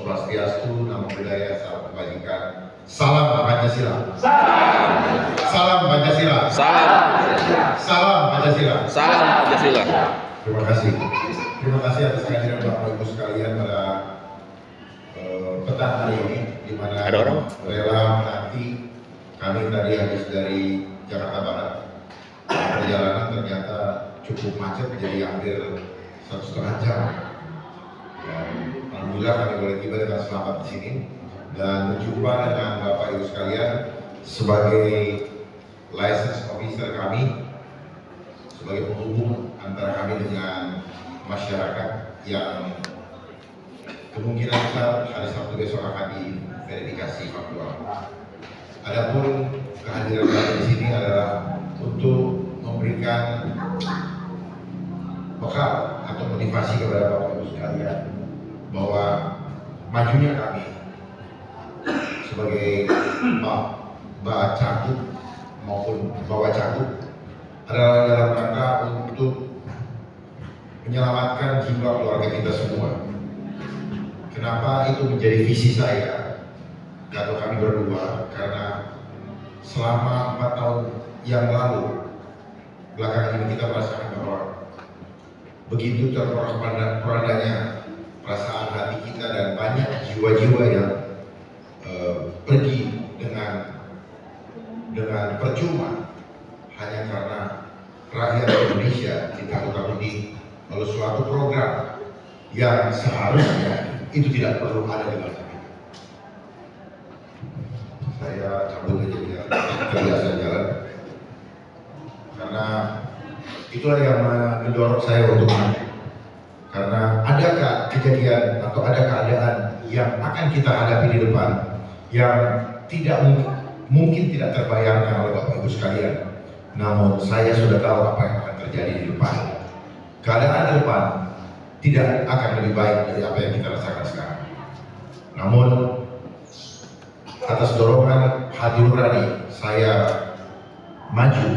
Swastiastu, Namo Buddhaya, Salam Kebajikan. Salam Pancasila. Salam Pancasila. Salam Pancasila. Salam Pancasila. Terima kasih. Terima kasih atas kehadiran Bapak Ibu sekalian pada petang hari ini, di mana rela menanti kami tadi habis dari Jakarta Barat. Perjalanan ternyata cukup macet, jadi hampir 1,5 jam. Dan alhamdulillah kami boleh tiba dengan selamat di sini dan berjumpa dengan Bapak Ibu sekalian sebagai license officer kami, sebagai penghubung antara kami dengan masyarakat yang kemungkinan besar hari Sabtu besok akan diverifikasi faktual. Adapun kehadiran kami di sini adalah untuk memberikan bekal atau motivasi kepada Bapak Ibu sekalian bahwa majunya kami sebagai Mbak Cagup maupun Bapak Cagup adalah dalam rangka untuk menyelamatkan jiwa keluarga kita semua. Kenapa itu menjadi visi saya atau kami berdua? Karena selama 4 tahun yang lalu belakangan ini kita merasakan bahwa begitu terporak-porandanya perasaan hati kita dan banyak jiwa-jiwa yang pergi dengan percuma hanya karena rakyat Indonesia ditakut-takuti oleh suatu program yang seharusnya itu tidak perlu ada di bangsa kita. Saya cabut aja biar terbiasa jalan, karena itulah yang mendorong saya untuk maju. Karena adakah kejadian atau ada keadaan yang akan kita hadapi di depan yang tidak mungkin tidak terbayangkan oleh Bapak Ibu sekalian. Namun saya sudah tahu apa yang akan terjadi di depan. Keadaan di depan tidak akan lebih baik dari apa yang kita rasakan sekarang. Namun atas dorongan hati nurani saya maju,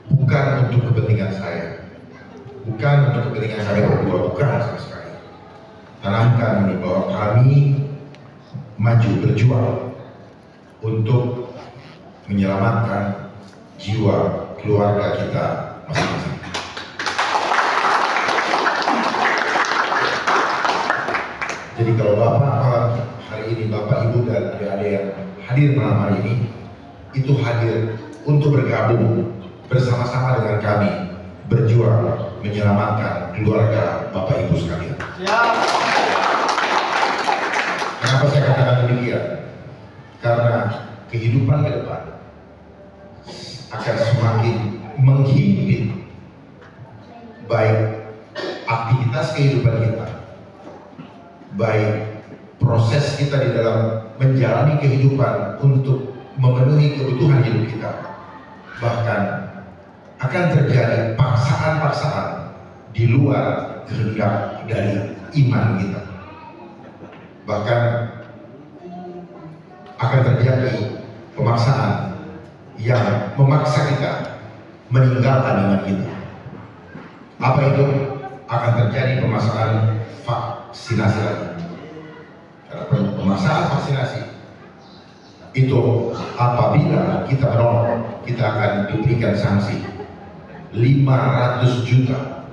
bukan untuk kepentingan saya, bukan untuk kepentingan kami berdua, bukan sama sekali. Tanamkan ini bahwa kami maju berjuang untuk menyelamatkan jiwa keluarga kita masing-masing. Jadi kalau Bapak hari ini, Bapak Ibu dan adik-adik yang hadir malam hari ini itu hadir untuk bergabung bersama-sama dengan kami berjuang menyelamatkan keluarga Bapak Ibu sekalian. Kenapa saya katakan demikian? Karena kehidupan ke depan akan semakin menghimpit, baik aktivitas kehidupan kita, baik proses kita di dalam menjalani kehidupan untuk memenuhi kebutuhan hidup kita, bahkan akan terjadi paksaan-paksaan di luar kehendak dari iman kita. Bahkan akan terjadi pemaksaan yang memaksa kita meninggalkan iman kita. Apa itu? Akan terjadi pemaksaan vaksinasi lagi. Karena pemaksaan vaksinasi itu apabila kita menolak, kita akan diberikan sanksi 500 juta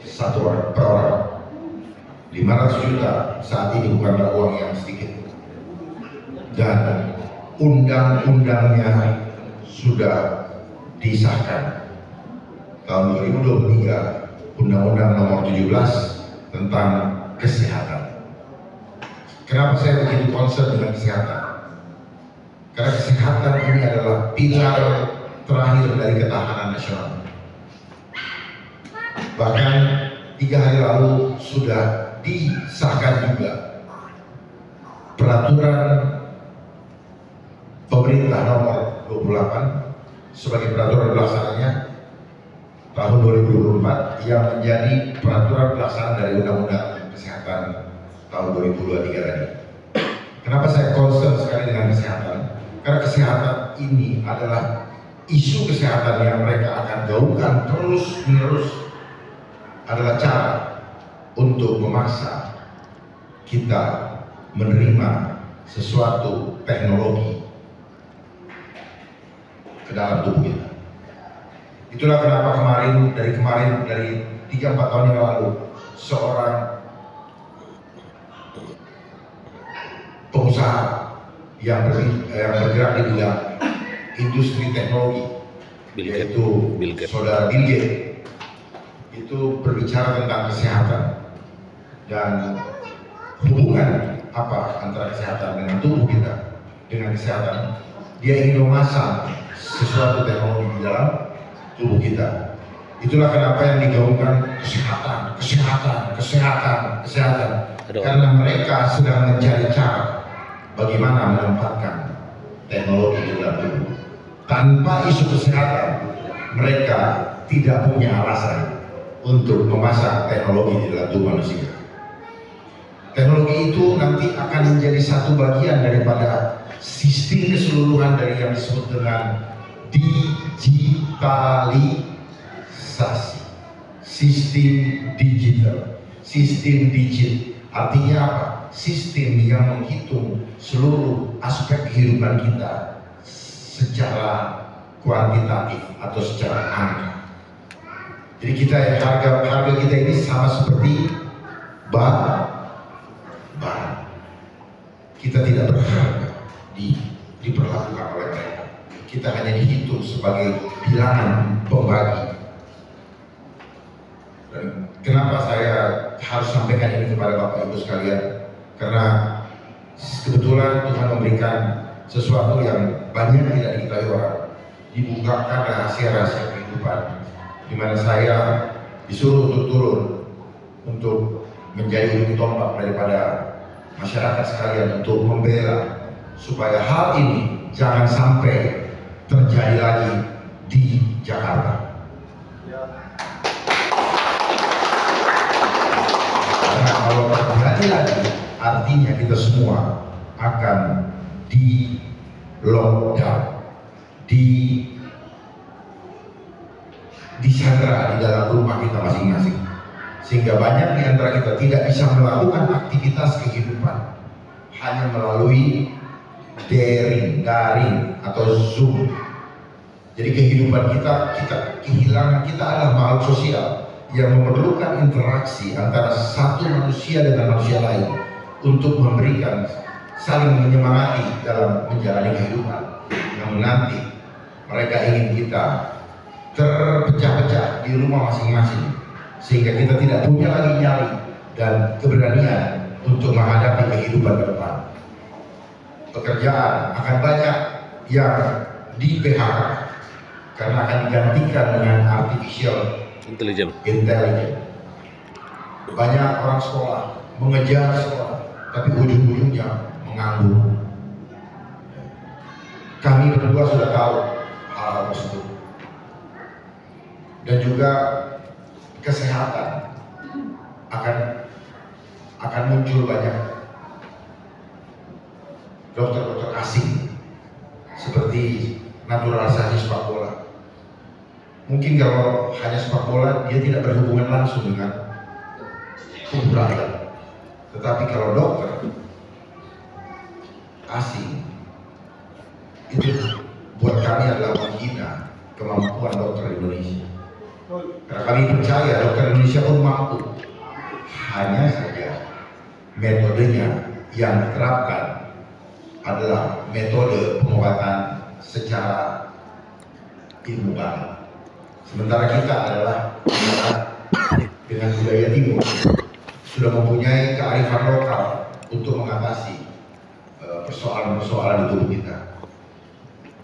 satu orang per orang. 500 juta saat ini bukanlah uang yang sedikit. Dan undang-undangnya sudah disahkan tahun 2023, Undang-Undang Nomor 17 tentang kesehatan. Kenapa saya begitu concern dengan kesehatan? Karena kesehatan ini adalah pilar terakhir dari ketahanan nasional. Bahkan 3 hari lalu sudah disahkan juga peraturan pemerintah nomor 28 sebagai peraturan pelaksananya tahun 2024 yang menjadi peraturan pelaksanaan dari Undang-Undang Kesehatan tahun 2023 tadi. Kenapa saya concern sekali dengan kesehatan? Karena kesehatan ini adalah isu kesehatan yang mereka akan gaungkan terus-menerus, adalah cara untuk memaksa kita menerima sesuatu teknologi ke dalam tubuh kita. Itulah kenapa dari 3-4 tahun yang lalu seorang pengusaha yang bergerak di bidang industri teknologi, yaitu saudara Bill Gates, itu berbicara tentang kesehatan dan hubungan apa antara kesehatan dengan tubuh kita. Dengan kesehatan, dia ingin memasang sesuatu teknologi di dalam tubuh kita. Itulah kenapa yang digaungkan kesehatan, karena mereka sedang mencari cara bagaimana menempatkan teknologi di dalam tubuh. Tanpa isu kesehatan, mereka tidak punya alasan untuk memasang teknologi di dalam tubuh manusia. Teknologi itu nanti akan menjadi satu bagian daripada sistem keseluruhan dari yang disebut dengan digitalisasi. Sistem digit artinya apa? Sistem yang menghitung seluruh aspek kehidupan kita secara kuantitatif atau secara angka. Jadi harga kita ini sama seperti barang. Kita tidak berharga diperlakukan oleh mereka. Kita hanya dihitung sebagai bilangan pembagi. Dan kenapa saya harus sampaikan ini kepada Bapak Ibu sekalian? Karena kebetulan Tuhan memberikan sesuatu yang banyak tidak diketahui orang. Dibukakan rahasia-rahasia kehidupan, di mana saya disuruh untuk turun untuk menjadi ujung tombak daripada masyarakat sekalian untuk membela supaya hal ini jangan sampai terjadi lagi di Jakarta. Karena kalau terjadi lagi, artinya kita semua akan di lockdown, disandera di dalam rumah kita masing-masing. Sehingga banyak di antara kita tidak bisa melakukan aktivitas kehidupan hanya melalui daring atau Zoom. Jadi kehidupan kita kehilangan, kita adalah makhluk sosial yang memerlukan interaksi antara satu manusia dengan manusia lain untuk memberikan saling menyemangati dalam menjalani kehidupan. Namun nanti mereka ingin kita terpecah-pecah di rumah masing-masing, sehingga kita tidak punya lagi nyali dan keberanian untuk menghadapi kehidupan ke depan. Pekerjaan akan banyak yang di PHK karena akan digantikan dengan artificial intelligence. Banyak orang sekolah mengejar sekolah, tapi ujung-ujungnya menganggur. Kami berdua sudah tahu hal tersebut. Dan juga kesehatan akan muncul banyak dokter-dokter asing seperti naturalisasi sepak bola. Mungkin kalau hanya sepak bola dia tidak berhubungan langsung dengan tubuh rakyat, tetapi kalau dokter asing itu buat kami adalah menghina kemampuan dokter Indonesia. Karena kami percaya dokter Indonesia pun mampu, hanya saja metodenya yang diterapkan adalah metode pengobatan secara ilmu barat. Sementara kita adalah dengan budaya timur sudah mempunyai kearifan lokal untuk mengatasi persoalan-persoalan di tubuh kita.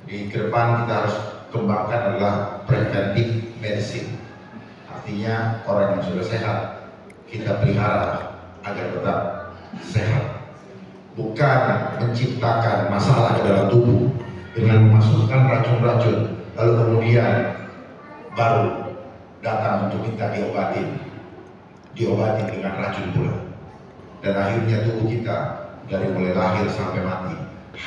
Di ke depan kita harus kembangkan adalah preventive medicine. Artinya orang yang sudah sehat kita pelihara agar tetap sehat, bukan menciptakan masalah ke dalam tubuh dengan memasukkan racun-racun lalu kemudian baru datang untuk minta diobatin dengan racun pula, dan akhirnya tubuh kita dari mulai lahir sampai mati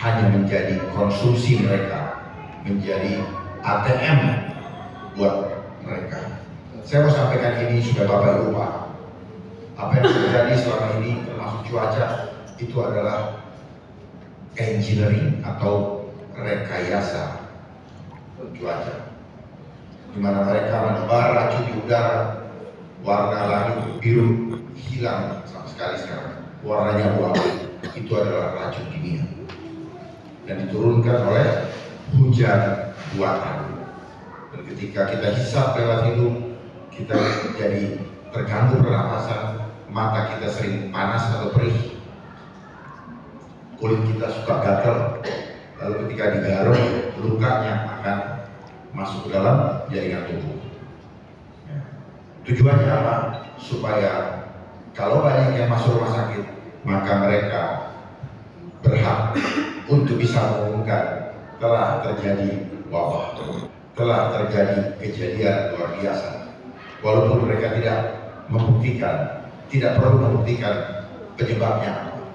hanya menjadi konsumsi mereka, menjadi ATM buat mereka. Saya mau sampaikan ini sudah Bapak Ibu Pak, apa yang terjadi selama ini termasuk cuaca itu adalah engineering atau rekayasa cuaca, di mana mereka menebar racun di udara, warna langit biru hilang sama sekali sekarang, warnanya abu-abu. Itu adalah racun kimia dan diturunkan oleh hujan buatan. Dan ketika kita hisap lewat hidung, kita jadi terganggu pernapasan, mata kita sering panas atau perih, kulit kita suka gatal, lalu ketika digaruk lukanya akan masuk ke dalam jaringan tubuh. Tujuannya apa? Supaya kalau banyak yang masuk rumah sakit, maka mereka berhak untuk bisa mengumumkan telah terjadi wabah, telah terjadi kejadian luar biasa, walaupun mereka tidak membuktikan, tidak perlu membuktikan penyebabnya apa.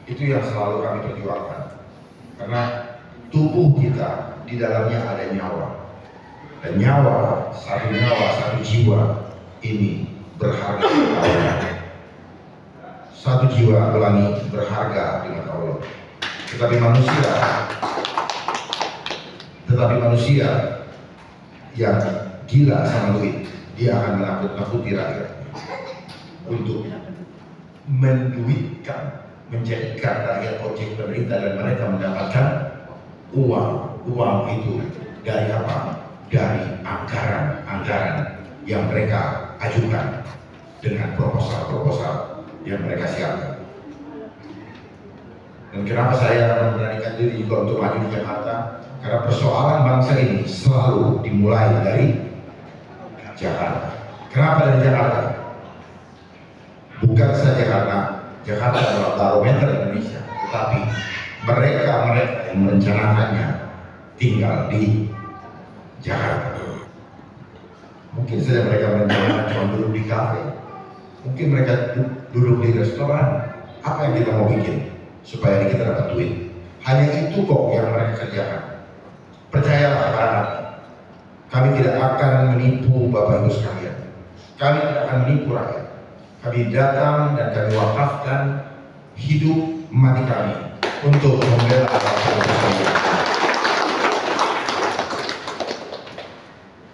Itu yang selalu kami perjuangkan, karena tubuh kita di dalamnya ada nyawa, dan nyawa, satu jiwa ini berharga di mata Allah. Satu jiwa ulangi berharga di mata Allah. Tetapi manusia yang gila sama duit, dia akan menakut-nakuti rakyat untuk menduitkan, menjadikan rakyat objek pemerintah, dan mereka mendapatkan uang itu dari apa? Dari anggaran yang mereka ajukan dengan proposal yang mereka siapkan. Dan kenapa saya memberanikan diri juga untuk maju di Jakarta? Karena persoalan bangsa ini selalu dimulai dari Jakarta. Kenapa dari Jakarta? Bukan saja karena Jakarta adalah barometer Indonesia, tetapi mereka yang merencanakannya tinggal di Jakarta. Mungkin saja mereka merencanakan cuma duduk di kafe, mungkin mereka duduk di restoran. Apa yang kita mau bikin supaya kita dapat duit? Hanya itu kok yang mereka kerjakan. Percayalah kepada kami tidak akan menipu Bapak Ibu sekalian. Kami tidak akan menipu rakyat. Kami datang dan kami wakafkan hidup mati kami untuk membela bangsa Indonesia.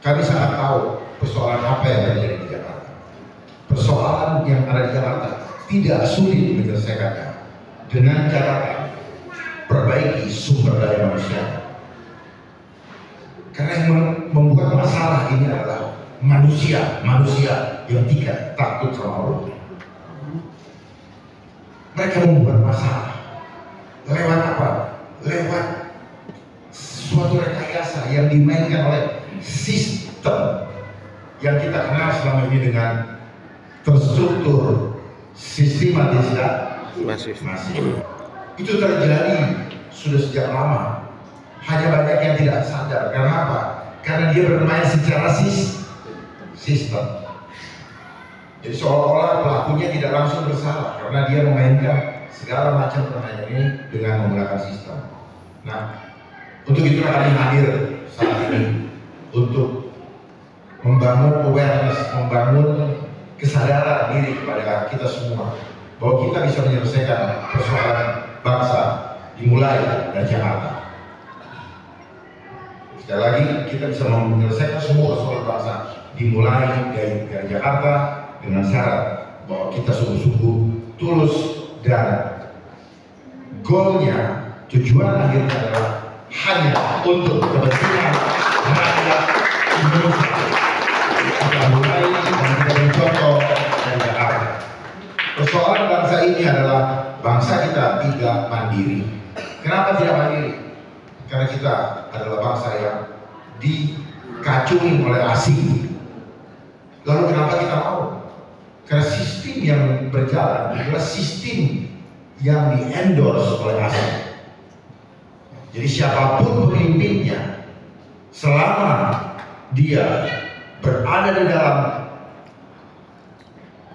Kami sangat tahu persoalan apa yang terjadi di Jakarta. Persoalan yang ada di Jakarta tidak sulit menyelesaikannya dengan cara perbaiki sumber daya manusia. Karena yang membuat masalah ini adalah manusia yang tidak takut sama Allah. Mereka membuat masalah lewat apa? Lewat suatu rekayasa yang dimainkan oleh sistem yang kita kenal selama ini dengan terstruktur sistematis dan masif. Itu terjadi sudah sejak lama. Hanya banyak yang tidak sadar. Karena apa? Karena dia bermain secara sistem. Jadi seolah-olah pelakunya tidak langsung bersalah karena dia memainkan segala macam permainan ini dengan menggunakan sistem. Nah, untuk itu kami hadir saat ini untuk membangun awareness, membangun kesadaran diri kepada kita semua bahwa kita bisa menyelesaikan persoalan bangsa dimulai dari Jakarta. Sekali lagi, kita bisa menyelesaikan semua persoalan bangsa dimulai dari Jakarta dengan syarat bahwa kita sungguh-sungguh tulus dan goalnya, tujuan akhirnya adalah hanya untuk kepentingan rakyat Indonesia. Kita mulai dan kita mencontoh dari Jakarta. Persoalan bangsa ini adalah bangsa kita tidak mandiri. Kenapa tidak mandiri? Karena kita adalah bangsa yang dikacungin oleh asing. Lalu kenapa kita mau? Karena sistem yang berjalan adalah sistem yang di-endorse oleh asing. Jadi siapapun pemimpinnya, selama dia berada di dalam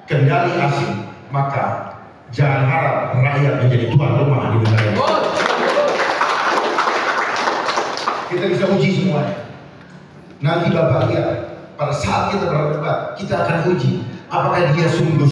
kendali asing, maka jangan harap rakyat menjadi tuan rumah di negara ini. Kita bisa uji semuanya. Nanti Bapak lihat, pada saat kita berdebat, kita akan uji apakah dia sungguh